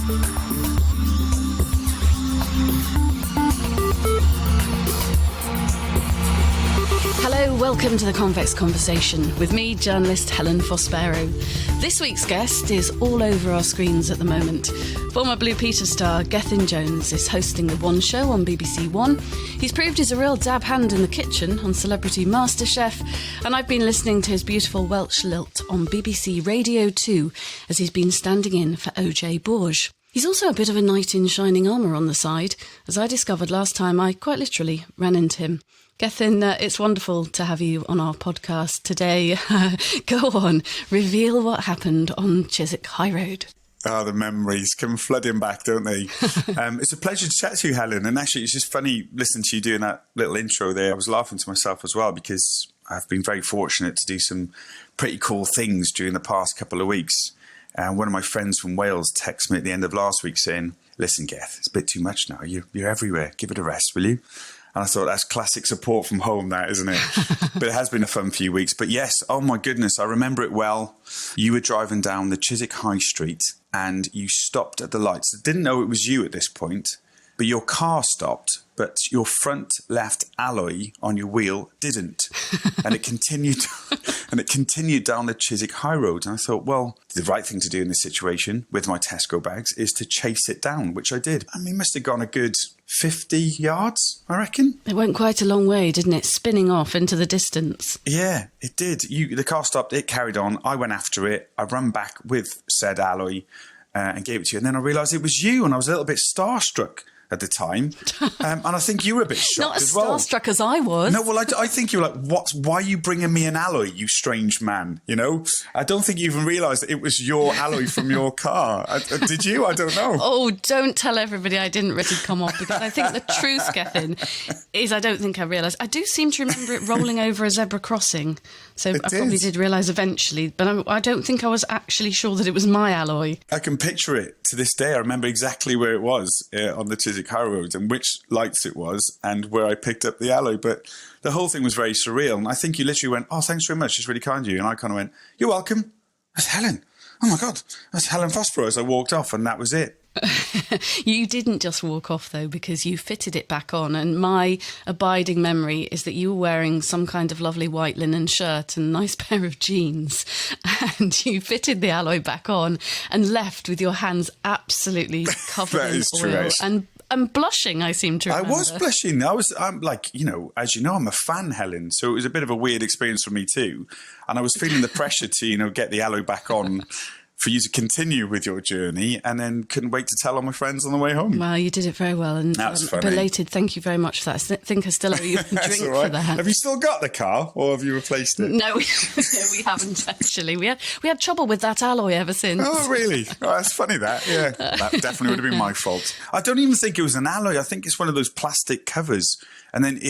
Hello, welcome to the Convex Conversation with me, journalist Helen Fospero. This week's guest is all over our screens at the moment. Former Blue Peter star Gethin Jones is hosting The One Show on BBC One. He's proved he's a real dab hand in the kitchen on Celebrity MasterChef, and I've been listening to his beautiful Welsh lilt on BBC Radio 2 as he's been standing in for OJ Borge. He's also a bit of a knight in shining armour on the side, as I discovered last time I quite literally ran into him. Gethin, it's wonderful to have you on our podcast today. Go on, reveal what happened on Chiswick High Road. Oh, the memories come flooding back, don't they? It's a pleasure to chat to you, Helen. And actually, it's just funny listening to you doing that little intro there. I was laughing to myself as well because I've been very fortunate to do some pretty cool things during the past couple of weeks. And one of my friends from Wales texted me at the end of last week saying, "Listen, Geth, it's a bit too much now. You're everywhere. Give it a rest, will you?" And I thought, that's classic support from home, that, isn't it? But it has been a fun few weeks. But yes, oh my goodness, I remember it well. You were driving down the Chiswick High Street and you stopped at the lights. I didn't know it was you at this point, but your car stopped, but your front left alloy on your wheel didn't. And it continued down the Chiswick High Road. And I thought, well, the right thing to do in this situation with my Tesco bags is to chase it down, which I did. I mean, it must have gone a good 50 yards, I reckon. It went quite a long way, didn't it? Spinning off into the distance. Yeah, it did. The car stopped, it carried on. I went after it. I ran back with said alloy and gave it to you. And then I realised it was you, and I was a little bit starstruck at the time. And I think you were a bit shocked as well. Not as starstruck as I was. No, well, I think you were like, why are you bringing me an alloy, you strange man? You know? I don't think you even realised that it was your alloy from your car. Did you? I don't know. Oh, don't tell everybody I didn't really come off, because I think the truth, Gethin, is I don't think I realised. I do seem to remember it rolling over a zebra crossing. So I probably did realise eventually, but I don't think I was actually sure that it was my alloy. I can picture it to this day. I remember exactly where it was on the Chiswick High Road and which lights it was and where I picked up the alloy. But the whole thing was very surreal. And I think you literally went, "Oh, thanks very much. It's really kind of you." And I kind of went, "You're welcome. That's Helen. Oh my God, that's Helen Fospero," as I walked off, and that was it. You didn't just walk off, though, because you fitted it back on. And my abiding memory is that you were wearing some kind of lovely white linen shirt and a nice pair of jeans. And you fitted the alloy back on and left with your hands absolutely covered in oil. And blushing, I seem to remember. I was blushing. I'm like, as you know, I'm a fan, Helen. So it was a bit of a weird experience for me too. And I was feeling the pressure to, get the alloy back on for you to continue with your journey, and then couldn't wait to tell all my friends on the way home. Well, you did it very well, and belated thank you very much for that. I think I still owe you a drink for that. Have you still got the car, or have you replaced it? No, we haven't actually. We had trouble with that alloy ever since. Oh, really? Oh, that's funny, that. Yeah, that definitely would have been my fault. I don't even think it was an alloy. I think it's one of those plastic covers. And then,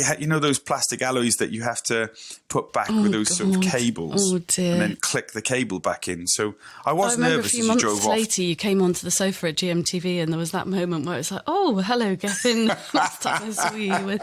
those plastic alloys that you have to put back with those sort of cables. Oh, dear. And then click the cable back in. So I was nervous as you drove off. A few months later, you came onto the sofa at GMTV and there was that moment where it's like, "Oh, hello, Gethin." Last time I saw you, you were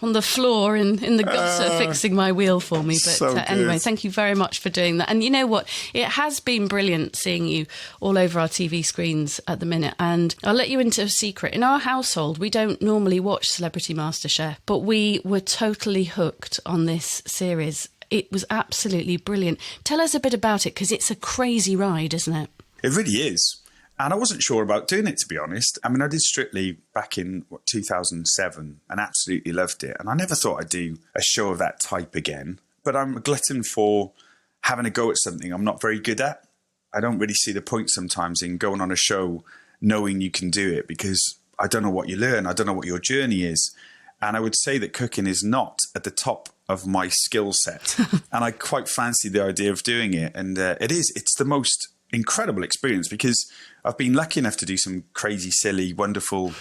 on the floor in the gutter fixing my wheel for me. But so anyway, thank you very much for doing that. And you know what? It has been brilliant seeing you all over our TV screens at the minute. And I'll let you into a secret. In our household, we don't normally watch Celebrity MasterChef, but we were totally hooked on this series. It was absolutely brilliant. Tell us a bit about it, because it's a crazy ride, isn't it? It really is. And I wasn't sure about doing it, to be honest. I mean, I did Strictly back in 2007 and absolutely loved it. And I never thought I'd do a show of that type again. But I'm a glutton for having a go at something I'm not very good at. I don't really see the point sometimes in going on a show knowing you can do it, because I don't know what you learn. I don't know what your journey is. And I would say that cooking is not at the top of my skill set. And I quite fancy the idea of doing it. And it's the most incredible experience, because I've been lucky enough to do some crazy, silly, wonderful,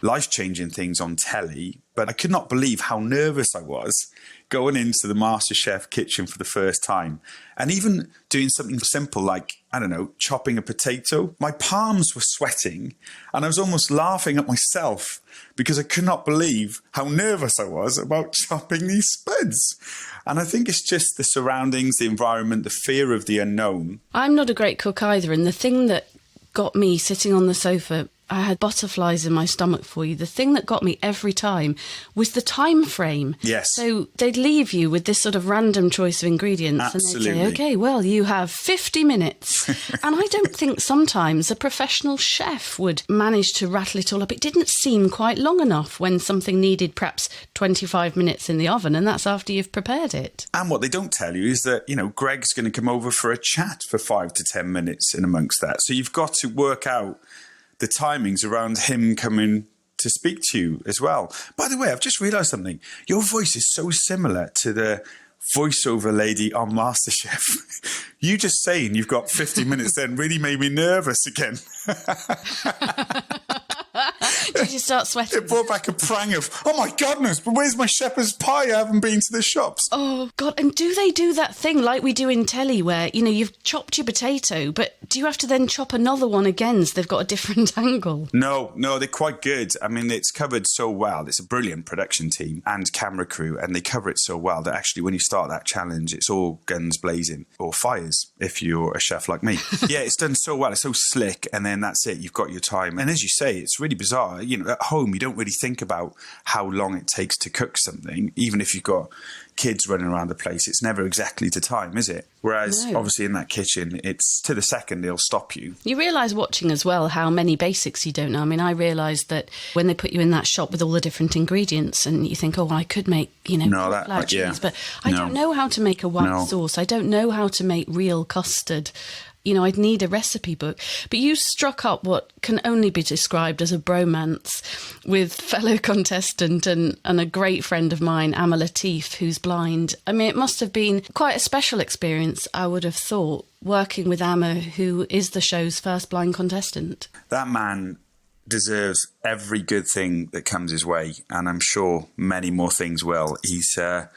life-changing things on telly. But I could not believe how nervous I was going into the MasterChef kitchen for the first time. And even doing something simple like, I don't know, chopping a potato. My palms were sweating and I was almost laughing at myself because I could not believe how nervous I was about chopping these spuds. And I think it's just the surroundings, the environment, the fear of the unknown. I'm not a great cook either. And the thing that got me sitting on the sofa I had butterflies in my stomach for you. The thing that got me every time was the time frame. Yes. So they'd leave you with this sort of random choice of ingredients. Absolutely. And they'd say, OK, well, you have 50 minutes. And I don't think sometimes a professional chef would manage to rattle it all up. It didn't seem quite long enough when something needed perhaps 25 minutes in the oven, and that's after you've prepared it. And what they don't tell you is that, you know, Greg's going to come over for a chat for 5 to 10 minutes in amongst that. So you've got to work out the timings around him coming to speak to you as well. By the way, I've just realised something. Your voice is so similar to the voiceover lady on MasterChef. You just saying you've got 50 minutes then really made me nervous again. Did you start sweating? It brought back a prang of, oh my goodness, but where's my shepherd's pie? I haven't been to the shops. Oh, God. And do they do that thing like we do in telly where, you know, you've chopped your potato, but do you have to then chop another one again so they've got a different angle? No, they're quite good. I mean, it's covered so well. It's a brilliant production team and camera crew, and they cover it so well that actually when you start that challenge, it's all guns blazing, or fires if you're a chef like me. Yeah, it's done so well. It's so slick, and then that's it. You've got your time. And as you say, it's really bizarre. You know, at home, you don't really think about how long it takes to cook something, even if you've got kids running around the place. It's never exactly to time, is it? Whereas obviously in that kitchen, it's to the second they'll stop you. You realise watching as well how many basics you don't know. I mean, I realised that when they put you in that shop with all the different ingredients and you think, oh, I could make, you know, flour cheese, but I don't know how to make a white sauce. I don't know how to make real custard. You know, I'd need a recipe book. But you struck up what can only be described as a bromance with fellow contestant and a great friend of mine, Ammar Latif, who's blind. I mean, it must have been quite a special experience, I would have thought, working with Ammar, who is the show's first blind contestant. That man deserves every good thing that comes his way, and I'm sure many more things will. He's a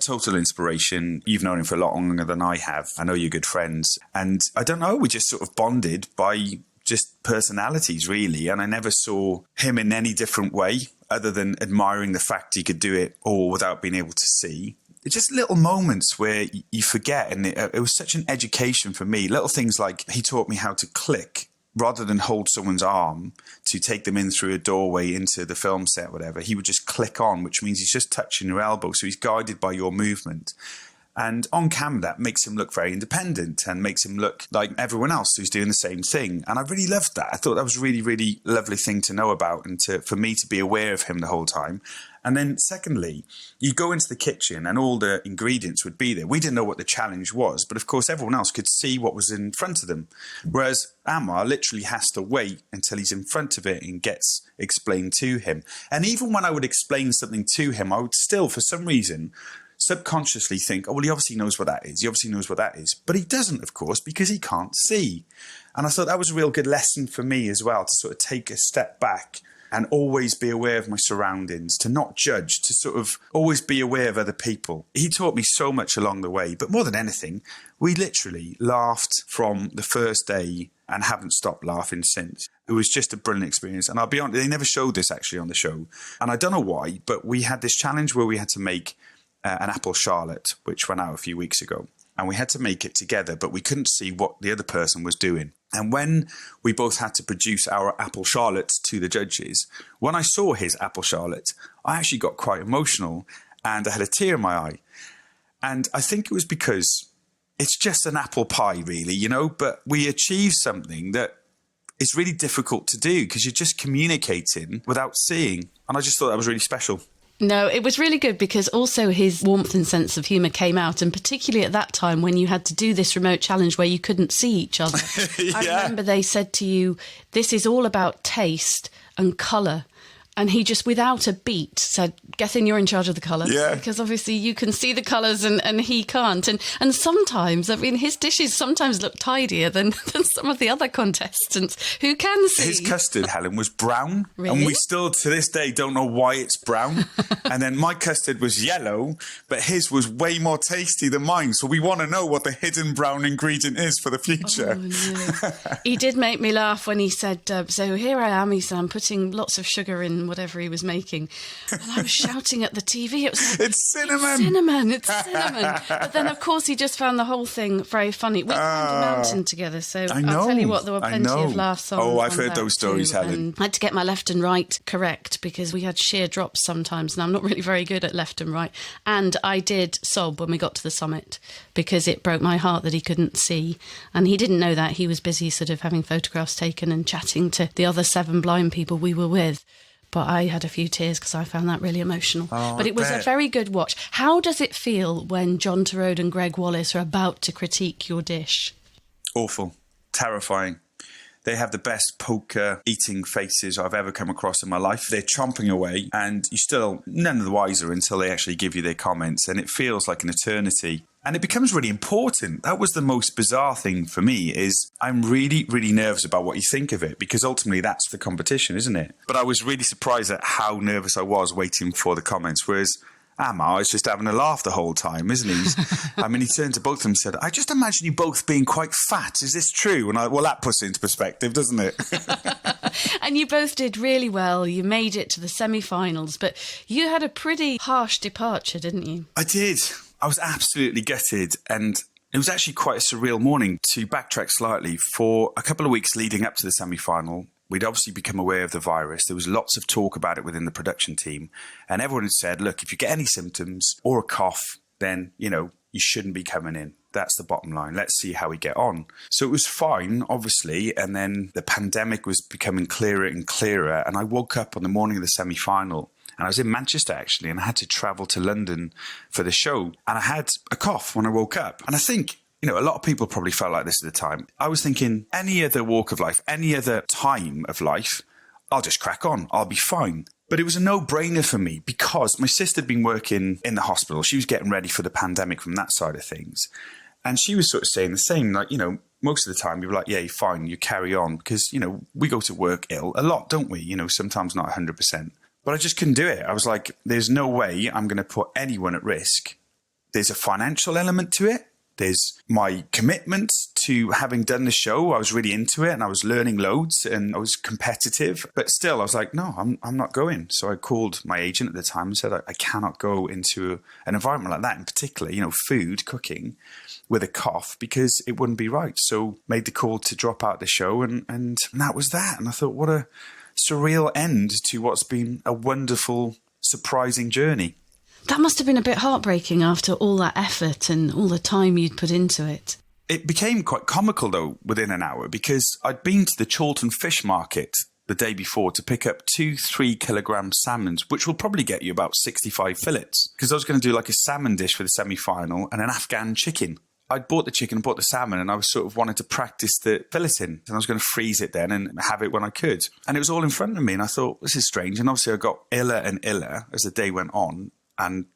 total inspiration. You've known him for a lot longer than I have. I know you're good friends, and I don't know, we just sort of bonded by just personalities, really, and I never saw him in any different way other than admiring the fact he could do it all without being able to see. It's just little moments where you forget, and it was such an education for me. Little things like he taught me how to click rather than hold someone's arm to take them in through a doorway into the film set, whatever. He would just click on, which means he's just touching your elbow. So he's guided by your movement. And on camera, that makes him look very independent and makes him look like everyone else who's doing the same thing. And I really loved that. I thought that was a really, really lovely thing to know about and for me to be aware of him the whole time. And then secondly, you go into the kitchen and all the ingredients would be there. We didn't know what the challenge was, but of course everyone else could see what was in front of them. Whereas Ammar literally has to wait until he's in front of it and gets explained to him. And even when I would explain something to him, I would still, for some reason, subconsciously think, oh, well, he obviously knows what that is. He obviously knows what that is. But he doesn't, of course, because he can't see. And I thought that was a real good lesson for me as well, to sort of take a step back and always be aware of my surroundings, to not judge, to sort of always be aware of other people. He taught me so much along the way, but more than anything, we literally laughed from the first day and haven't stopped laughing since. It was just a brilliant experience. And I'll be honest, they never showed this actually on the show. And I don't know why, but we had this challenge where we had to make an apple charlotte, which went out a few weeks ago. And we had to make it together, but we couldn't see what the other person was doing. And when we both had to produce our apple charlottes to the judges, when I saw his apple charlotte, I actually got quite emotional and I had a tear in my eye. And I think it was because it's just an apple pie, really, you know, but we achieved something that is really difficult to do because you're just communicating without seeing. And I just thought that was really special. No, it was really good because also his warmth and sense of humour came out, and particularly at that time when you had to do this remote challenge where you couldn't see each other. I remember they said to you, this is all about taste and colour. And he just, without a beat, said, Gethin, you're in charge of the colours. Yeah. Because obviously you can see the colours and he can't. And sometimes, I mean, his dishes sometimes look tidier than some of the other contestants who can see. His custard, Helen, was brown. Really? And we still, to this day, don't know why it's brown. And then my custard was yellow, but his was way more tasty than mine. So we want to know what the hidden brown ingredient is for the future. Oh, no. He did make me laugh when he said, so here I am, he said, I'm putting lots of sugar in cinnamon, whatever he was making. And I was shouting at the TV. It was like, It's cinnamon! It's cinnamon! It's cinnamon! But then, of course, he just found the whole thing very funny. We climbed a mountain together, so I'll tell you what, there were plenty of laughs on. Oh, I've heard those stories, Helen. And I had to get my left and right correct because we had sheer drops sometimes, and I'm not really very good at left and right. And I did sob when we got to the summit because it broke my heart that he couldn't see. And he didn't know that. He was busy sort of having photographs taken and chatting to the other 7 blind people we were with. But I had a few tears because I found that really emotional. But it was a very good watch. How does it feel when John Turode and Greg Wallace are about to critique your dish? Awful. Terrifying. They have the best poker eating faces I've ever come across in my life. They're chomping away and you're still none the wiser until they actually give you their comments. And it feels like an eternity. And it becomes really important. That was the most bizarre thing for me is I'm really, really nervous about what you think of it because ultimately that's the competition, isn't it? But I was really surprised at how nervous I was waiting for the comments, whereas Ammar is just having a laugh the whole time, isn't he? I mean, he turned to both of them and said, I just imagine you both being quite fat. Is this true? And well, that puts it into perspective, doesn't it? And you both did really well. You made it to the semi-finals, but you had a pretty harsh departure, didn't you? I did. I was absolutely gutted. And it was actually quite a surreal morning. To backtrack slightly, for a couple of weeks leading up to the semi-final, we'd obviously become aware of the virus. There was lots of talk about it within the production team. And everyone had said, look, if you get any symptoms or a cough, then, you shouldn't be coming in. That's the bottom line. Let's see how we get on. So it was fine, obviously. And then the pandemic was becoming clearer and clearer. And I woke up on the morning of the semi-final. And I was in Manchester, actually, and I had to travel to London for the show. And I had a cough when I woke up. And I think a lot of people probably felt like this at the time. I was thinking any other walk of life, any other time of life, I'll just crack on. I'll be fine. But it was a no-brainer for me because my sister had been working in the hospital. She was getting ready for the pandemic from that side of things. And she was sort of saying the same, like, most of the time you were like, yeah, you're fine, you carry on. Because, we go to work ill a lot, don't we? Sometimes not 100%. But I just couldn't do it. I was like, there's no way I'm going to put anyone at risk. There's a financial element to it. There's my commitment to having done the show. I was really into it and I was learning loads and I was competitive. But still, I was like, no, I'm not going. So I called my agent at the time and said, I cannot go into an environment like that, in particular, food, cooking, with a cough, because it wouldn't be right. So made the call to drop out the show and that was that. And I thought, what a surreal end to what's been a wonderful, surprising journey. That must have been a bit heartbreaking after all that effort and all the time you'd put into it. It became quite comical, though, within an hour, because I'd been to the Chorlton fish market the day before to pick up 2-3 kilogram salmons, which will probably get you about 65 fillets, because I was going to do like a salmon dish for the semi-final and an Afghan chicken. I'd bought the chicken and bought the salmon and I was sort of wanted to practice the filleting. And I was going to freeze it then and have it when I could. And it was all in front of me and I thought, this is strange. And obviously I got iller and iller as the day went on. And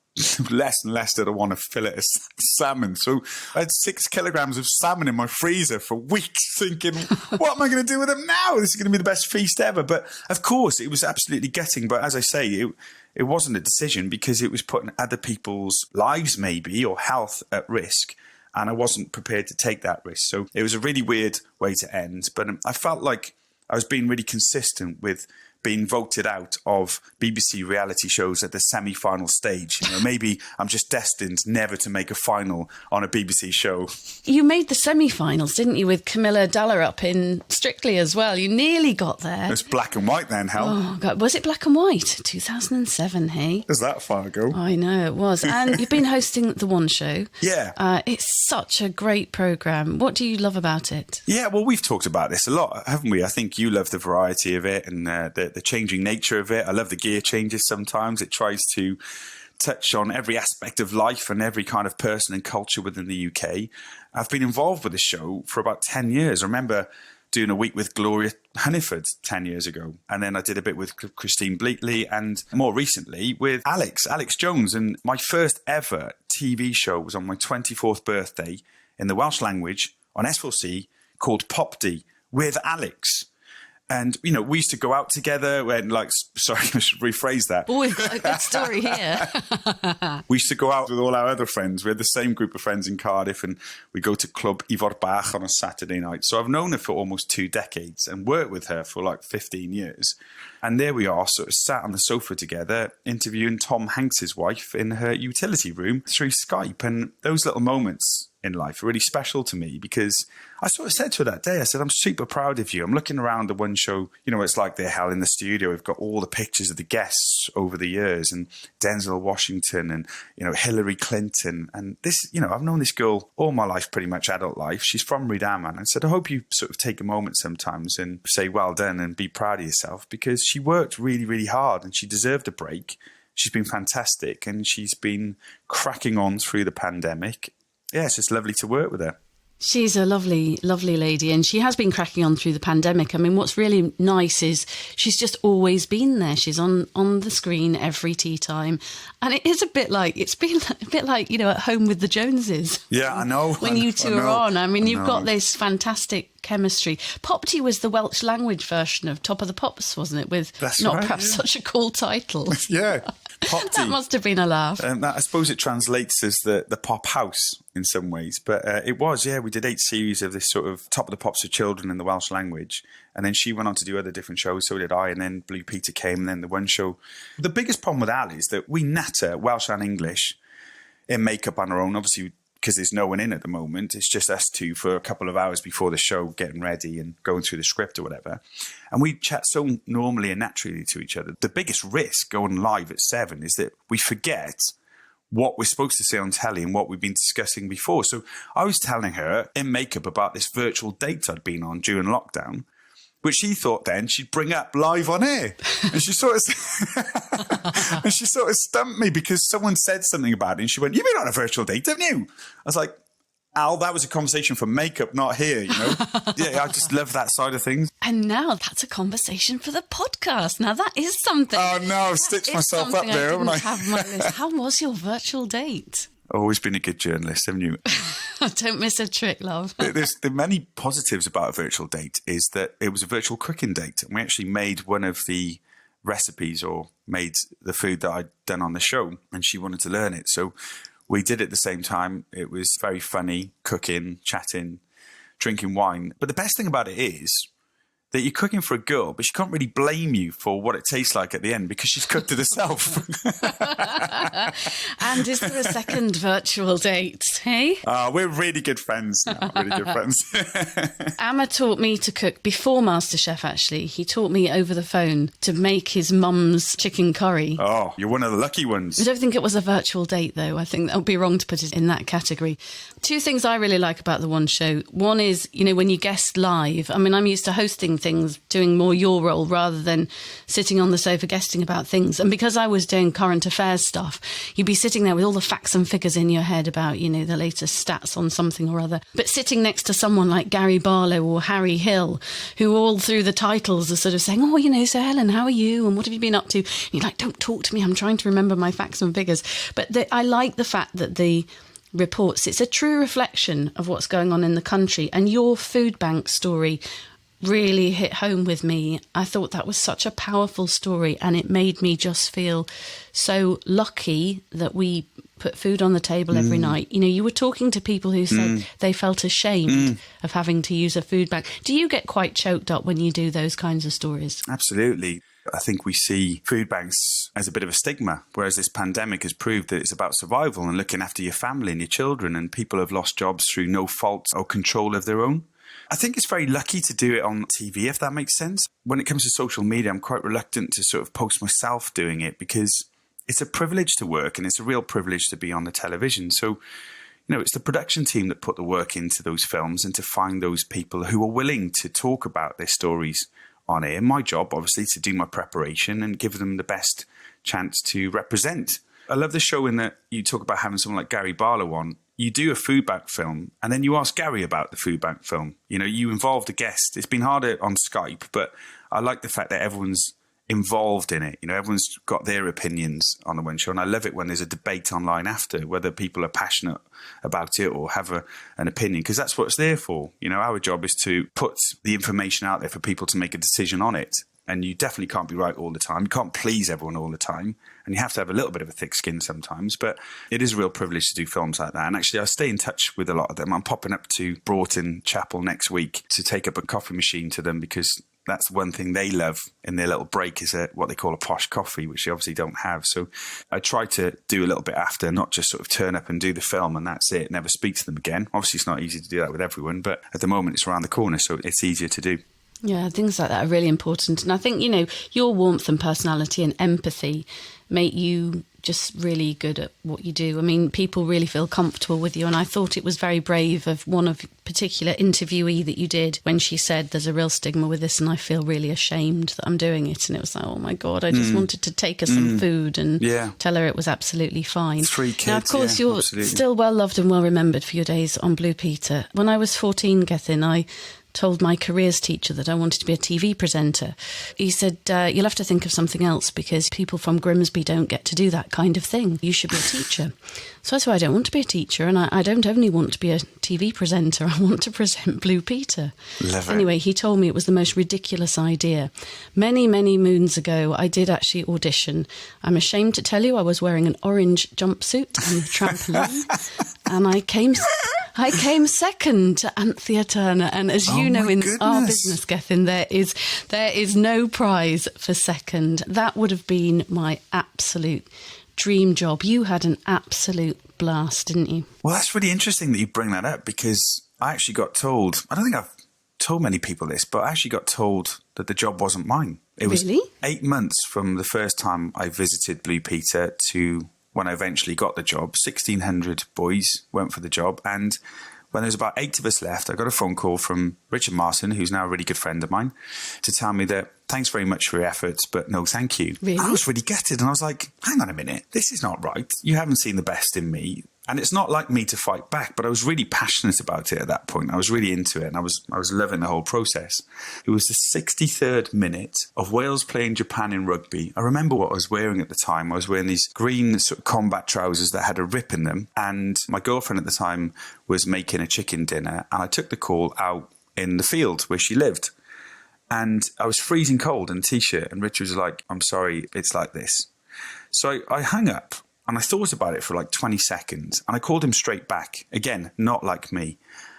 less and less did I want to fillet a salmon. So I had 6 kilograms of salmon in my freezer for weeks thinking, what am I going to do with them now? This is going to be the best feast ever. But of course, it was absolutely gutting. But as I say, it wasn't a decision because it was putting other people's lives maybe or health at risk. And I wasn't prepared to take that risk. So it was a really weird way to end. But I felt like I was being really consistent with being voted out of BBC reality shows at the semi-final stage. Maybe I'm just destined never to make a final on a BBC show. You made the semi-finals, didn't you, with Camilla Dallarup in Strictly as well? You nearly got there. It was black and white then, Hel. Oh, God. Was it black and white? 2007, hey? Was that far ago? I know, it was. And you've been hosting The One Show. Yeah. It's such a great programme. What do you love about it? Yeah, well, we've talked about this a lot, haven't we? I think you love the variety of it and the changing nature of it. I love the gear changes sometimes. It tries to touch on every aspect of life and every kind of person and culture within the UK. I've been involved with the show for about 10 years. I remember doing a week with Gloria Hunniford 10 years ago. And then I did a bit with Christine Bleakley and more recently with Alex Jones. And my first ever TV show was on my 24th birthday in the Welsh language on S4C called Pop D with Alex. And, you know, we used to go out together when, like, sorry, I should rephrase that. Oh, we've got a good story here. We used to go out with all our other friends. We had the same group of friends in Cardiff, and we go to Club Ifor Bach on a Saturday night. So I've known her for almost 2 decades and worked with her for like 15 years. And there we are, sort of sat on the sofa together, interviewing Tom Hanks's wife in her utility room through Skype. And those little moments in life are really special to me, because I sort of said to her that day, I said, I'm super proud of you. I'm looking around the one show, you know, it's like they're held in the studio. We've got all the pictures of the guests over the years, and Denzel Washington and, you know, Hillary Clinton. And this, you know, I've known this girl all my life, pretty much adult life. She's from Rhydaman. I said, I hope you sort of take a moment sometimes and say well done and be proud of yourself, because she worked really, really hard and she deserved a break. She's been fantastic, and she's been cracking on through the pandemic. Yeah, it's just lovely to work with her. She's a lovely, lovely lady, and she has been cracking on through the pandemic. I mean, what's really nice is she's just always been there. She's on the screen every tea time, and it is it's been a bit like, you know, at home with the Joneses. Yeah, I know. When you two are on, I mean, you've got this fantastic chemistry. Popty was the Welsh language version of Top of the Pops, wasn't it? With perhaps such a cool title. Yeah. Popty. That must have been a laugh. I suppose it translates as the pop house in some ways, but it was, yeah, we did 8 series of this sort of Top of the Pops for children in the Welsh language, and then she went on to do other different shows, so did I, and then Blue Peter came, and then the one show. The biggest problem with Ali is that we natter Welsh and English in makeup on our own, obviously, because there's no one in at the moment. It's just us two for a couple of hours before the show, getting ready and going through the script or whatever. And we chat so normally and naturally to each other. The biggest risk going live at 7 is that we forget what we're supposed to say on telly and what we've been discussing before. So I was telling her in makeup about this virtual date I'd been on during lockdown, which she thought then she'd bring up live on air. And she sort of stumped me, because someone said something about it and she went, "You've been on a virtual date, haven't you?" I was like, Al, that was a conversation for makeup, not here, you know? Yeah, I just love that side of things. And now that's a conversation for the podcast. Now that is something. Oh no, I've stitched myself up there, haven't I? Have my list. How was your virtual date? Always been a good journalist, haven't you? Don't miss a trick, love. There's the many positives about a virtual date is that it was a virtual cooking date. And we actually made one of the recipes, or made the food that I'd done on the show, and she wanted to learn it. So we did it at the same time. It was very funny, cooking, chatting, drinking wine. But the best thing about it is that you're cooking for a girl, but she can't really blame you for what it tastes like at the end, because she's cooked it herself. And is there a second virtual date, hey? We're really good friends now, really good friends. Ammar taught me to cook before MasterChef, actually. He taught me over the phone to make his mum's chicken curry. Oh, you're one of the lucky ones. I don't think it was a virtual date, though. I think that would be wrong to put it in that category. 2 things I really like about the One Show. One is, you know, when you guest live, I mean, I'm used to hosting things, doing more your role rather than sitting on the sofa guesting about things. And because I was doing current affairs stuff, you'd be sitting there with all the facts and figures in your head about, you know, the latest stats on something or other. But sitting next to someone like Gary Barlow or Harry Hill, who all through the titles are sort of saying, "Oh, you know, so Helen, how are you? And what have you been up to?" And you're like, "Don't talk to me. I'm trying to remember my facts and figures." But I like the fact that the reports, it's a true reflection of what's going on in the country. And your food bank story really hit home with me. I thought that was such a powerful story, and it made me just feel so lucky that we put food on the table every night. You know, you were talking to people who said they felt ashamed of having to use a food bank. Do you get quite choked up when you do those kinds of stories? Absolutely. I think we see food banks as a bit of a stigma, whereas this pandemic has proved that it's about survival and looking after your family and your children, and people have lost jobs through no fault or control of their own. I think it's very lucky to do it on TV, if that makes sense. When it comes to social media, I'm quite reluctant to sort of post myself doing it, because it's a privilege to work, and it's a real privilege to be on the television. So, you know, it's the production team that put the work into those films, and to find those people who are willing to talk about their stories on air. My job, obviously, to do my preparation and give them the best chance to represent. I love the show in that you talk about having someone like Gary Barlow on. You do a food bank film, and then you ask Gary about the food bank film. You know, you involved a guest. It's been harder on Skype, but I like the fact that everyone's involved in it. You know, everyone's got their opinions on the one show, and I love it when there's a debate online after, whether people are passionate about it or have an opinion, because that's what it's there for. You know, our job is to put the information out there for people to make a decision on it. And you definitely can't be right all the time. You can't please everyone all the time. And you have to have a little bit of a thick skin sometimes. But it is a real privilege to do films like that. And actually, I stay in touch with a lot of them. I'm popping up to Broughton Chapel next week to take up a coffee machine to them, because that's one thing they love in their little break, is what they call a posh coffee, which they obviously don't have. So I try to do a little bit after, not just sort of turn up and do the film and that's it, never speak to them again. Obviously, it's not easy to do that with everyone, but at the moment it's around the corner, so it's easier to do. Yeah, things like that are really important. And I think, you know, your warmth and personality and empathy make you just really good at what you do. I mean, people really feel comfortable with you. And I thought it was very brave of one of particular interviewee that you did when she said, there's a real stigma with this and I feel really ashamed that I'm doing it. And it was like, oh my God, I just wanted to take her some food and tell her it was absolutely fine. 3 kids, now, of course, you're absolutely still well loved and well remembered for your days on Blue Peter. When I was 14, Gethin, I told my careers teacher that I wanted to be a TV presenter. He said, you'll have to think of something else, because people from Grimsby don't get to do that kind of thing. You should be a teacher. So I said, I don't want to be a teacher, and I don't only want to be a TV presenter, I want to present Blue Peter. Anyway, he told me it was the most ridiculous idea. Many, many moons ago, I did actually audition. I'm ashamed to tell you I was wearing an orange jumpsuit and a trampoline, and I came second to Anthea Turner, and as you know, in our business, Gethin, there is no prize for second. That would have been my absolute dream job. You had an absolute blast, didn't you? Well, that's really interesting that you bring that up, because I actually got told, I don't think I've told many people this, but I actually got told that the job wasn't mine. It was 8 months from the first time I visited Blue Peter to when I eventually got the job. 1,600 boys went for the job, and when there was about 8 of us left, I got a phone call from Richard Marson, who's now a really good friend of mine, to tell me that thanks very much for your efforts, but no thank you. Really? I was really gutted, and I was like, hang on a minute, this is not right. You haven't seen the best in me. And it's not like me to fight back, but I was really passionate about it at that point. I was really into it, and I was loving the whole process. It was the 63rd minute of Wales playing Japan in rugby. I remember what I was wearing at the time. I was wearing these green sort of combat trousers that had a rip in them, and my girlfriend at the time was making a chicken dinner, and I took the call out in the field where she lived. And I was freezing cold in a T-shirt, and Richard was like, I'm sorry, it's like this. So I hung up. And I thought about it for like 20 seconds, and I called him straight back. Again, not like me.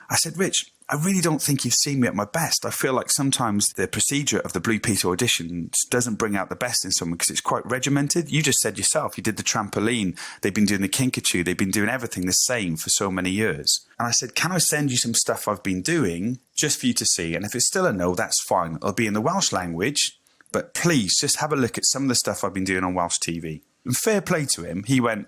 I said, Rich, I really don't think you've seen me at my best. I feel like sometimes the procedure of the Blue Peter audition doesn't bring out the best in someone, because it's quite regimented. You just said yourself, you did the trampoline. They've been doing the kinkajou. They've been doing everything the same for so many years. And I said, can I send you some stuff I've been doing just for you to see? And if it's still a no, that's fine. It'll be in the Welsh language, but please just have a look at some of the stuff I've been doing on Welsh TV. And fair play to him, he went,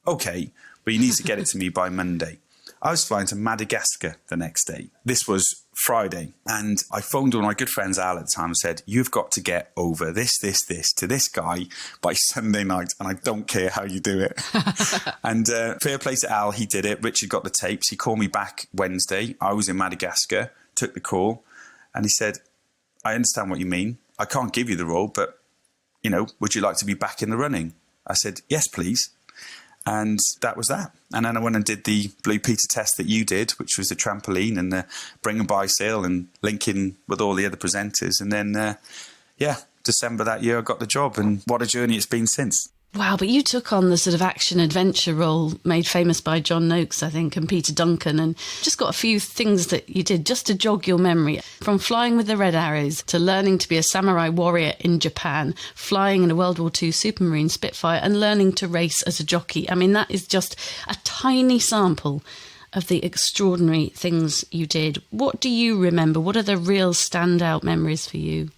okay, but you need to get it to me by Monday. I was flying to Madagascar the next day. This was Friday. And I phoned one of my good friends, Al, at the time, and said, you've got to get over this to this guy by Sunday night, and I don't care how you do it. And fair play to Al, he did it. Richard got the tapes. He called me back Wednesday. I was in Madagascar, took the call, and he said, I understand what you mean. I can't give you the role, but, you know, would you like to be back in the running? I said, yes, please. And that was that. And then I went and did the Blue Peter test that you did, which was the trampoline and the bring and buy sale and linking with all the other presenters. And then, December that year, I got the job. And what a journey it's been since. Wow, but you took on the sort of action-adventure role made famous by John Noakes, I think, and Peter Duncan, and just got a few things that you did just to jog your memory. From flying with the Red Arrows to learning to be a samurai warrior in Japan, flying in a World War II Supermarine Spitfire, and learning to race as a jockey. I mean, that is just a tiny sample of the extraordinary things you did. What do you remember? What are the real standout memories for you?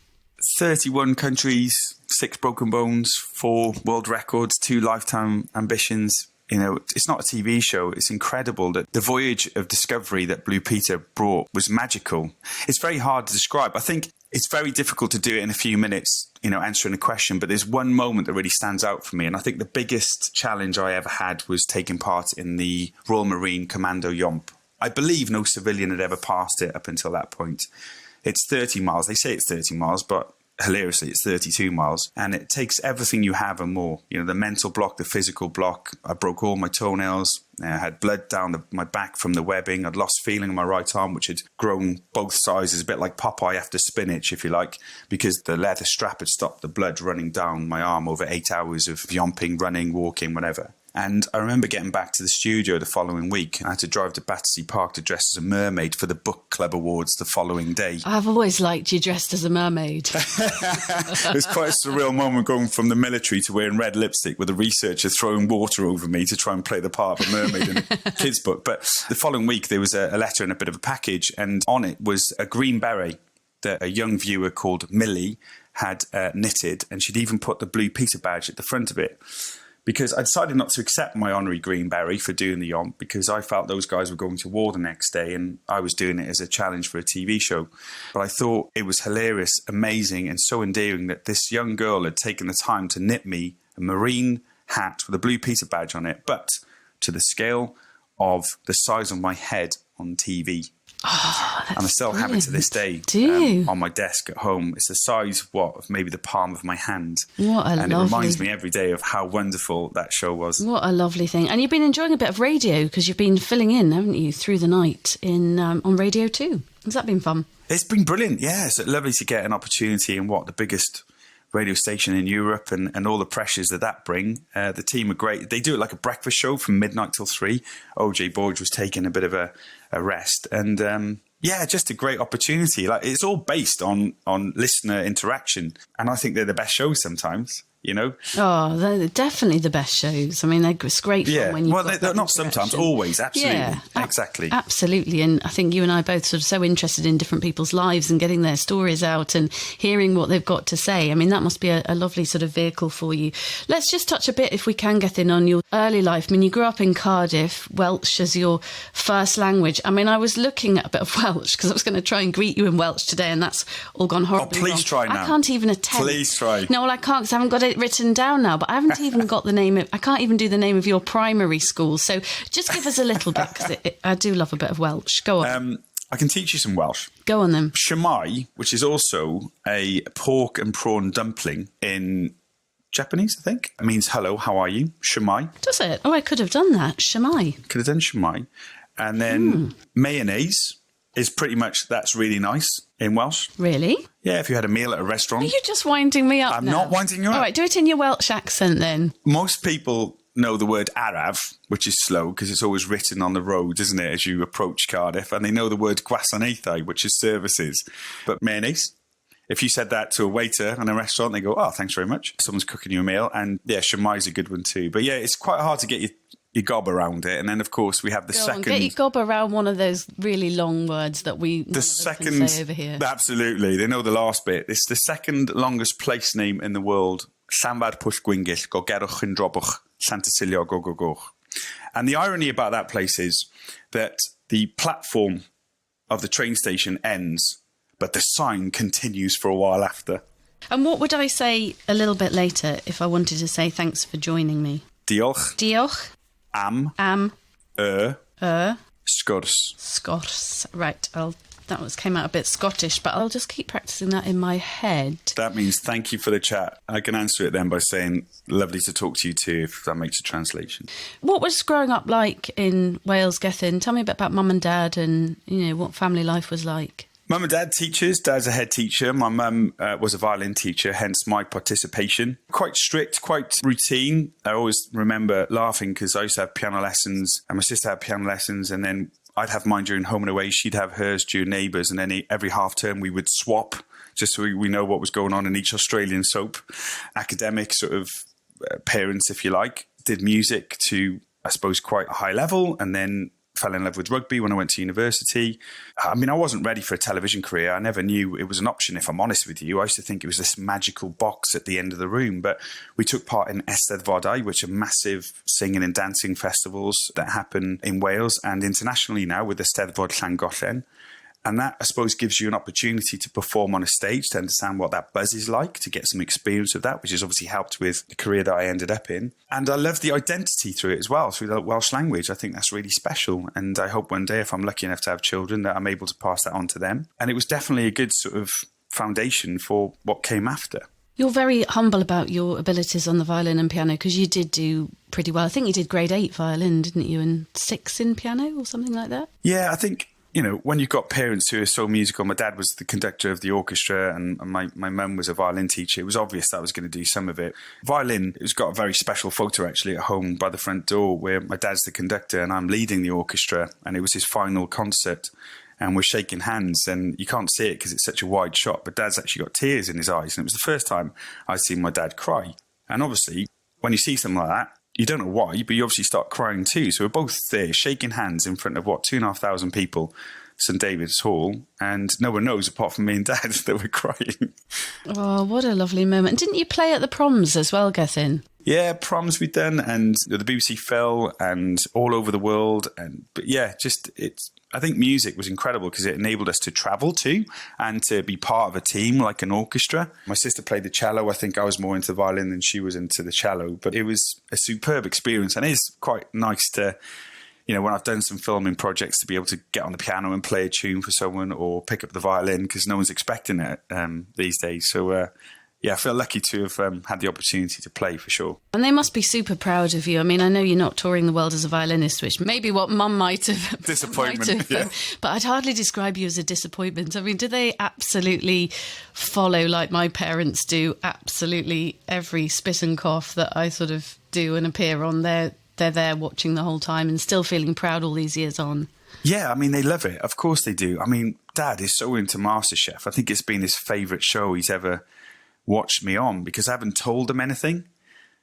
31 countries, 6 broken bones, 4 world records, 2 lifetime ambitions. You know, it's not a TV show. It's incredible that the voyage of discovery that Blue Peter brought was magical. It's very hard to describe. I think it's very difficult to do it in a few minutes, you know, answering a question. But there's one moment that really stands out for me. And I think the biggest challenge I ever had was taking part in the Royal Marine Commando Yomp. I believe no civilian had ever passed it up until that point. It's 30 miles. They say it's 30 miles, but hilariously, it's 32 miles, and it takes everything you have and more. You know, the mental block, the physical block. I broke all my toenails. I had blood down my back from the webbing. I'd lost feeling in my right arm, which had grown both sizes, a bit like Popeye after spinach, if you like, because the leather strap had stopped the blood running down my arm over 8 hours of yomping, running, walking, whatever. And I remember getting back to the studio the following week. I had to drive to Battersea Park to dress as a mermaid for the book club awards the following day. I've always liked you dressed as a mermaid. It was quite a surreal moment going from the military to wearing red lipstick with a researcher throwing water over me to try and play the part of a mermaid in a kid's book. But the following week, there was a letter and a bit of a package, and on it was a green beret that a young viewer called Millie had knitted, and she'd even put the Blue Peter badge at the front of it. Because I decided not to accept my honorary green beret for doing the yomp, because I felt those guys were going to war the next day and I was doing it as a challenge for a TV show. But I thought it was hilarious, amazing, and so endearing that this young girl had taken the time to knit me a marine hat with a Blue Peter badge on it, but to the scale of the size of my head on TV. Oh, and I still have it to this day. Do you? On my desk at home. It's the size, of maybe the palm of my hand. What a and lovely... it reminds me every day of how wonderful that show was. What a lovely thing. And you've been enjoying a bit of radio because you've been filling in, haven't you, through the night on Radio 2. Has that been fun? It's been brilliant, yeah. It's lovely to get an opportunity in the biggest radio station in Europe and all the pressures that bring. The team are great. They do it like a breakfast show from midnight till 3. OJ Borge was taking a bit of a rest. And just a great opportunity. Like, it's all based on listener interaction. And I think they're the best shows sometimes. You know? Oh, they're definitely the best shows. I mean, it's great fun when you. Well, they're not sometimes, always, absolutely. Yeah, exactly. Absolutely. And I think you and I are both sort of so interested in different people's lives and getting their stories out and hearing what they've got to say. I mean, that must be a lovely sort of vehicle for you. Let's just touch a bit, if we can, Gethin, on your early life. I mean, you grew up in Cardiff, Welsh as your first language. I mean, I was looking at a bit of Welsh because I was going to try and greet you in Welsh today, and that's all gone horribly wrong. Please try now. I can't even attempt. Please try. No, well, I can't because I haven't got it written down now, but I haven't even got the name of, I can't even do the name of your primary school. So just give us a little bit, because I do love a bit of Welsh. Go on. I can teach you some Welsh. Go on then. Shemai, which is also a pork and prawn dumpling in Japanese, I think. It means hello, how are you? Shemai. Does it? Oh, I could have done that. Shemai. Could have done Shemai. And then mayonnaise is pretty much, that's really nice in Welsh. Really? Yeah, if you had a meal at a restaurant. Are you just winding me up I'm now? not winding you up. All right, do it in your Welsh accent then. Most people know the word araf, which is slow, because it's always written on the road, isn't it, as you approach Cardiff. And they know the word gwasanaethau, which is services. But mayonnaise, if you said that to a waiter in a restaurant, they go, oh, thanks very much. Someone's cooking you a meal. And yeah, Shemai's a good one too. But yeah, it's quite hard to get your gob around it. And then, of course, we have the second... Get your gob around one of those really long words that we can say over here. Absolutely. They know the last bit. It's the second longest place name in the world. Llanfair Pwll Gwyngyll, go gerwch yn drobwch, Llantysilio go go go. And the irony about that place is that the platform of the train station ends, but the sign continues for a while after. And what would I say a little bit later if I wanted to say thanks for joining me? Diolch. Diolch. Am. Sgwrs. Sgwrs. Right. That came out a bit Scottish, but I'll just keep practicing that in my head. That means thank you for the chat. I can answer it then by saying lovely to talk to you too, if that makes a translation. What was growing up like in Wales, Gethin? Tell me a bit about mum and dad and, what family life was like. Mum and dad teachers. Dad's a head teacher. My mum was a violin teacher, hence my participation. Quite strict, quite routine. I always remember laughing because I used to have piano lessons and my sister had piano lessons, and then I'd have mine during home and away. She'd have hers during Neighbours, and then every half term we would swap just so we know what was going on in each Australian soap. Academic sort of parents, if you like. Did music to, I suppose, quite a high level, and then fell in love with rugby when I went to university. I mean, I wasn't ready for a television career. I never knew it was an option, if I'm honest with you. I used to think it was this magical box at the end of the room. But we took part in Eisteddfodau, which are massive singing and dancing festivals that happen in Wales and internationally now with the Eisteddfod Llangollen. And that, I suppose, gives you an opportunity to perform on a stage, to understand what that buzz is like, to get some experience of that, which has obviously helped with the career that I ended up in. And I love the identity through it as well, through the Welsh language. I think that's really special. And I hope one day, if I'm lucky enough to have children, that I'm able to pass that on to them. And it was definitely a good sort of foundation for what came after. You're very humble about your abilities on the violin and piano because you did do pretty well. I think you did grade 8 violin, didn't you, and 6 in piano or something like that? Yeah, I think, you know, when you've got parents who are so musical, my dad was the conductor of the orchestra and my mum was a violin teacher. It was obvious that I was going to do some of it. Violin, it's got a very special photo actually at home by the front door where my dad's the conductor and I'm leading the orchestra, and it was his final concert. And we're shaking hands, and you can't see it because it's such a wide shot, but Dad's actually got tears in his eyes. And it was the first time I'd seen my dad cry. And obviously, when you see something like that, you don't know why, but you obviously start crying too. So we're both there shaking hands in front of, 2,500 people, St David's Hall, and no one knows apart from me and Dad that we're crying. Oh, what a lovely moment. And didn't you play at the proms as well, Gethin? Yeah, proms we've done, and the BBC Phil, and all over the world. But yeah, I think music was incredible because it enabled us to travel too and to be part of a team like an orchestra. My sister played the cello. I think I was more into violin than she was into the cello, but it was a superb experience, and it is quite nice to, you know, when I've done some filming projects, to be able to get on the piano and play a tune for someone or pick up the violin because no one's expecting it these days. So yeah, I feel lucky to have had the opportunity to play for sure. And they must be super proud of you. I mean, I know you're not touring the world as a violinist, which may be what Mum might have. Disappointment, yeah. But I'd hardly describe you as a disappointment. I mean, do they absolutely follow, like my parents do, absolutely every spit and cough that I sort of do and appear on? They're there watching the whole time and still feeling proud all these years on. Yeah, I mean, they love it. Of course they do. I mean, Dad is so into MasterChef. I think it's been his favourite show he's ever watched me on because I haven't told them anything.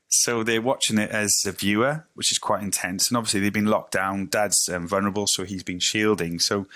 So they're watching it as a viewer, which is quite intense. And obviously they've been locked down. Dad's vulnerable, so he's been shielding. So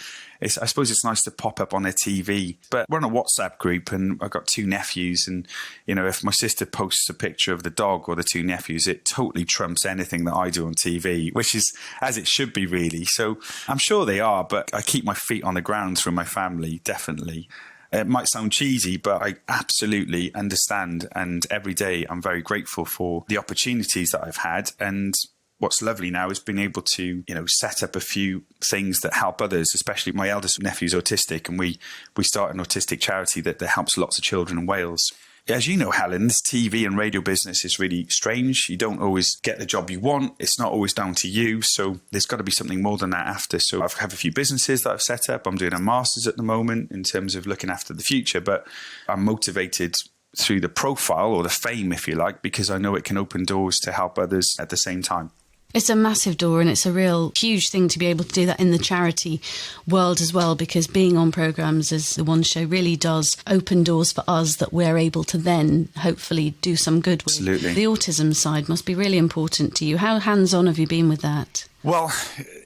I suppose it's nice to pop up on their TV. But we're on a WhatsApp group and I've got 2 nephews. And, you know, if my sister posts a picture of the dog or the 2 nephews, it totally trumps anything that I do on TV, which is as it should be, really. So I'm sure they are, but I keep my feet on the ground through my family, definitely. It might sound cheesy, but I absolutely understand. And every day I'm very grateful for the opportunities that I've had. And what's lovely now is being able to, you know, set up a few things that help others, especially my eldest nephew's autistic. And we start an autistic charity that helps lots of children in Wales. As you know, Helen, this TV and radio business is really strange. You don't always get the job you want. It's not always down to you. So there's got to be something more than that after. So I have a few businesses that I've set up. I'm doing a master's at the moment in terms of looking after the future. But I'm motivated through the profile or the fame, if you like, because I know it can open doors to help others at the same time. It's a massive door and it's a real huge thing to be able to do that in the charity world as well, because being on programmes as the One Show really does open doors for us that we're able to then hopefully do some good with. Absolutely. The autism side must be really important to you. How hands-on have you been with that? Well,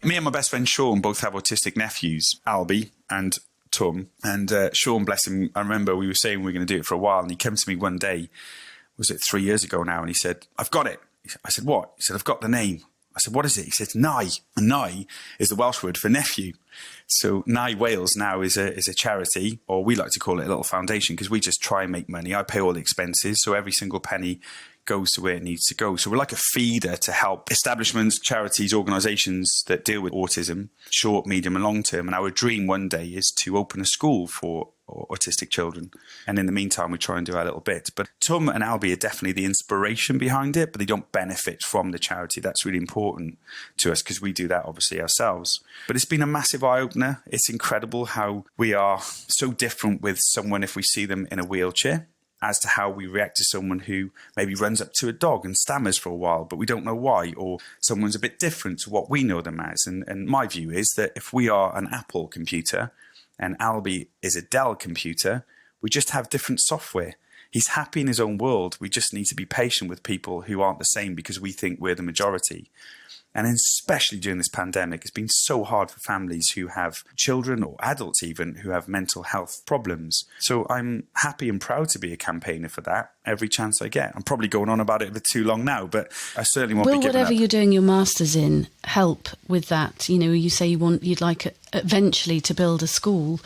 me and my best friend Sean both have autistic nephews, Albie and Tom. And Sean, bless him, I remember we were saying we were going to do it for a while, and he came to me one day, was it 3 years ago now, and he said, "I've got it." I said, "What?" He said, "I've got the name." I said, "What is it?" He said, "Nai." And Nai is the Welsh word for nephew. So Nai Wales now is a charity, or we like to call it a little foundation, because we just try and make money. I pay all the expenses, so every single penny goes to where it needs to go. So we're like a feeder to help establishments, charities, organisations that deal with autism, short, medium and long term. And our dream one day is to open a school for autistic children. And in the meantime, we try and do our little bit. But Tom and Albie are definitely the inspiration behind it, but they don't benefit from the charity. That's really important to us because we do that obviously ourselves. But it's been a massive eye-opener. It's incredible how we are so different with someone if we see them in a wheelchair as to how we react to someone who maybe runs up to a dog and stammers for a while, but we don't know why, or someone's a bit different to what we know them as. And my view is that if we are an Apple computer and Albie is a Dell computer, we just have different software. He's happy in his own world. We just need to be patient with people who aren't the same because we think we're the majority. And especially during this pandemic, it's been so hard for families who have children or adults even who have mental health problems. So I'm happy and proud to be a campaigner for that every chance I get. I'm probably going on about it a bit too long now, but I certainly won't be giving up. Will whatever you're doing your master's in help with that? You know, you say you'd like eventually to build a school.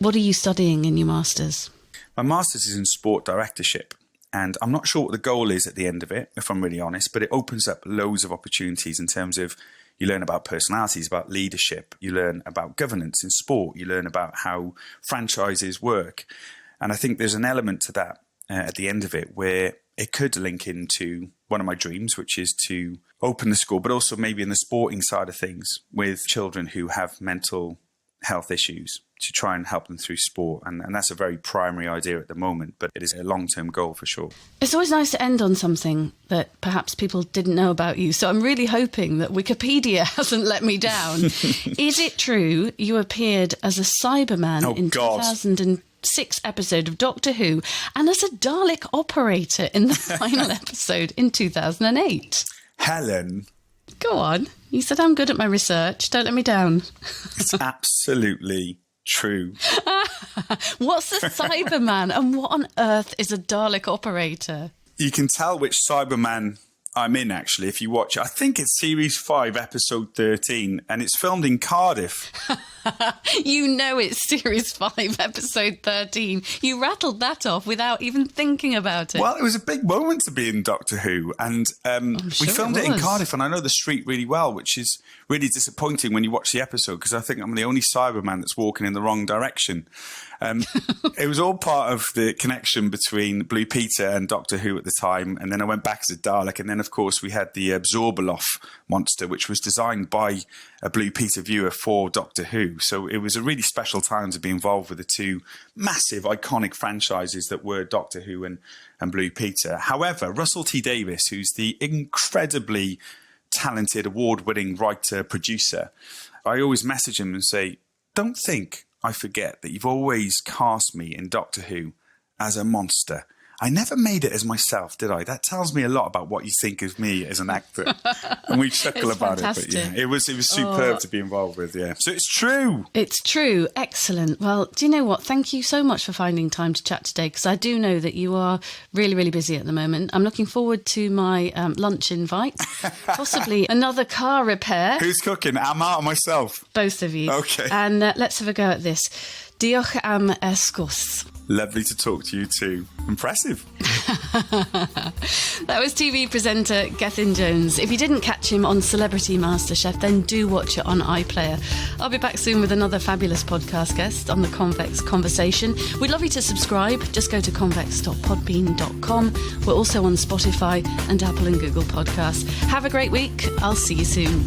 What are you studying in your master's? My master's is in sport directorship. And I'm not sure what the goal is at the end of it, if I'm really honest, but it opens up loads of opportunities in terms of you learn about personalities, about leadership, you learn about governance in sport, you learn about how franchises work. And I think there's an element to that at the end of it where it could link into one of my dreams, which is to open the school, but also maybe in the sporting side of things with children who have mental health issues, to try and help them through sport. And that's a very primary idea at the moment, but it is a long-term goal for sure. It's always nice to end on something that perhaps people didn't know about you. So I'm really hoping that Wikipedia hasn't let me down. Is it true you appeared as a Cyberman in 2006 episode of Doctor Who and as a Dalek operator in the final episode in 2008? Helen. Go on. You said I'm good at my research. Don't let me down. It's absolutely true. What's a Cyberman and what on earth is a Dalek operator? You can tell which Cyberman I'm in, actually, if you watch it. I think it's Series 5, Episode 13, and it's filmed in Cardiff. You know it's Series 5, Episode 13. You rattled that off without even thinking about it. Well, it was a big moment to be in Doctor Who, and we filmed it in Cardiff, and I know the street really well, which is really disappointing when you watch the episode, because I think I'm the only Cyberman that's walking in the wrong direction. It was all part of the connection between Blue Peter and Doctor Who at the time, and then I went back as a Dalek, and then, of course, we had the Absorbaloff monster, which was designed by a Blue Peter viewer for Doctor Who. So it was a really special time to be involved with the two massive, iconic franchises that were Doctor Who and Blue Peter. However, Russell T Davies, who's the incredibly talented, award-winning writer, producer, I always message him and say, don't think I forget that you've always cast me in Doctor Who as a monster. I never made it as myself, did I? That tells me a lot about what you think of me as an actor. And we chuckle about fantastic. it. But yeah, it was superb to be involved with, yeah. So it's true. It's true. Excellent. Well, do you know what? Thank you so much for finding time to chat today, because I do know that you are really, really busy at the moment. I'm looking forward to my lunch invite, possibly another car repair. Who's cooking, Ammar or myself? Both of you. Okay. And let's have a go at this. Diolch am esgus. Lovely to talk to you too. Impressive. That was TV presenter Gethin Jones. If you didn't catch him on Celebrity MasterChef, then do watch it on iPlayer. I'll be back soon with another fabulous podcast guest on the Convex Conversation. We'd love you to subscribe. Just go to convex.podbean.com. We're also on Spotify and Apple and Google Podcasts. Have a great week. I'll see you soon.